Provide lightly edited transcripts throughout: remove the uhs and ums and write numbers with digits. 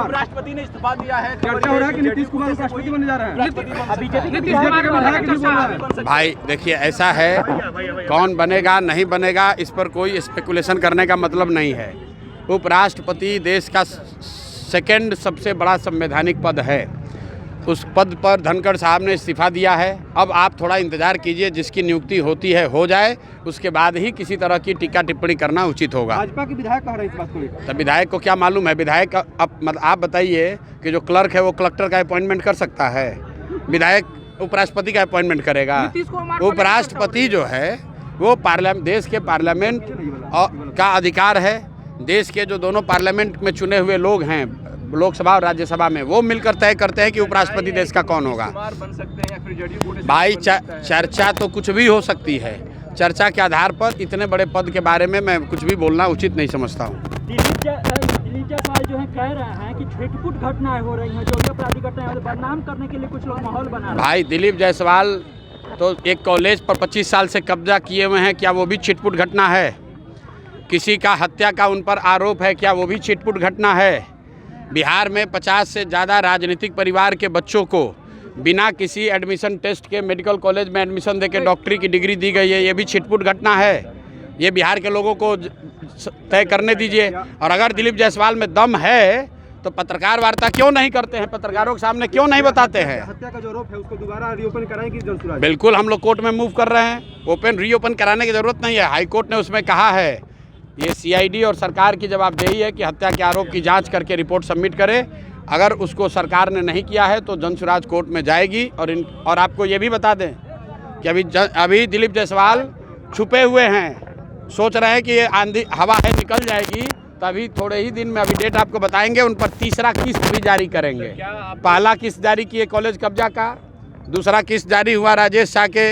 राष्ट्रपति ने इस्तीफा दिया है, चर्चा हो रहा है कि नीतीश कुमार राष्ट्रपति बनने जा रहे हैं। भाई देखिए, ऐसा है, कौन बनेगा नहीं बनेगा इस पर कोई स्पेकुलेशन करने का मतलब नहीं है। उपराष्ट्रपति देश का सेकंड सबसे बड़ा संवैधानिक पद है, उस पद पर धनखड़ साहब ने इस्तीफा दिया है। अब आप थोड़ा इंतजार कीजिए, जिसकी नियुक्ति होती है हो जाए, उसके बाद ही किसी तरह की टीका टिप्पणी करना उचित होगा। भाजपा के विधायक कह रहे हैं इस बात को। तो विधायक को क्या मालूम है? विधायक आप बताइए कि जो क्लर्क है वो कलेक्टर का अपॉइंटमेंट कर सकता है, विधायक उपराष्ट्रपति का अपॉइंटमेंट करेगा। उपराष्ट्रपति जो है वो देश के पार्लियामेंट का अधिकार है। देश के जो दोनों पार्लियामेंट में चुने हुए लोग हैं, लोकसभा और राज्यसभा में, वो मिलकर तय करते हैं कि उपराष्ट्रपति देश का कौन होगा। भाई चर्चा तो कुछ भी हो सकती है, चर्चा के आधार पर इतने बड़े पद के बारे में मैं कुछ भी बोलना उचित नहीं समझता हूँ। दिलीप जायसवाल जो है कह रहे हैं कि छिटपुट घटनाएं हो रही हैं, जो भी अपराधी घटनाएं बदनाम करने के लिए कुछ लोग माहौल बना रहे हैं। भाई दिलीप जायसवाल तो एक कॉलेज पर 25 साल से कब्जा किए हुए हैं, क्या वो भी छिटपुट घटना है? किसी का हत्या का उन पर आरोप है, क्या वो भी छिटपुट घटना है? बिहार में 50 से ज़्यादा राजनीतिक परिवार के बच्चों को बिना किसी एडमिशन टेस्ट के मेडिकल कॉलेज में एडमिशन देके डॉक्टरी की डिग्री दी गई है, ये भी छिटपुट घटना है। ये बिहार के लोगों को तय करने दीजिए। और अगर दिलीप जायसवाल में दम है तो पत्रकार वार्ता क्यों नहीं करते हैं, पत्रकारों के सामने क्यों नहीं बताते हैं? हत्या का जो आरोप है उसको दोबारा रीओपन कराएंगे जनसुराज? बिल्कुल, हम लोग कोर्ट में मूव कर रहे हैं। रीओपन कराने की ज़रूरत नहीं है। हाई कोर्ट ने उसमें कहा है, ये सीआईडी और सरकार की जवाबदेही है कि हत्या के आरोप की जांच करके रिपोर्ट सबमिट करे। अगर उसको सरकार ने नहीं किया है तो जनसुराज कोर्ट में जाएगी। और आपको ये भी बता दें कि अभी दिलीप जायसवाल छुपे हुए हैं, सोच रहे हैं कि ये आंधी हवा है निकल जाएगी, तभी थोड़े ही दिन में, अभी डेट आपको बताएंगे, उन पर तीसरा किस्त भी जारी करेंगे। पहला किस्त जारी किए कॉलेज कब्जा का, दूसरा किस्त जारी हुआ राजेश शाह के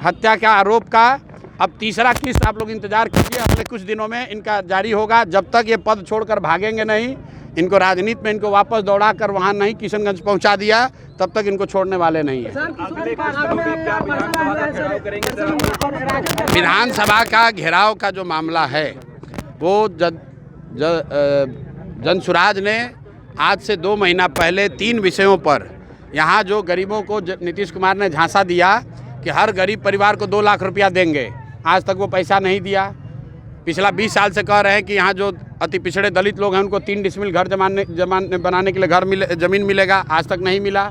हत्या का आरोप का, अब तीसरा किस्त आप लोग इंतजार कीजिए, अगले कुछ दिनों में इनका जारी होगा। जब तक ये पद छोड़कर भागेंगे नहीं, इनको राजनीति में इनको वापस दौड़ा कर वहाँ नहीं किशनगंज पहुँचा दिया, तब तक इनको छोड़ने वाले नहीं है। विधानसभा का घेराव का जो मामला है वो जनसुराज ने आज से 2 महीना पहले 3 विषयों पर, यहाँ जो गरीबों को नीतीश कुमार ने झांसा दिया कि हर गरीब परिवार को 2 लाख रुपया देंगे, आज तक वो पैसा नहीं दिया। पिछला 20 साल से कह रहे हैं कि यहाँ जो अति पिछड़े दलित लोग हैं उनको 3 डिसमिल घर बनाने के लिए ज़मीन मिलेगा, आज तक नहीं मिला।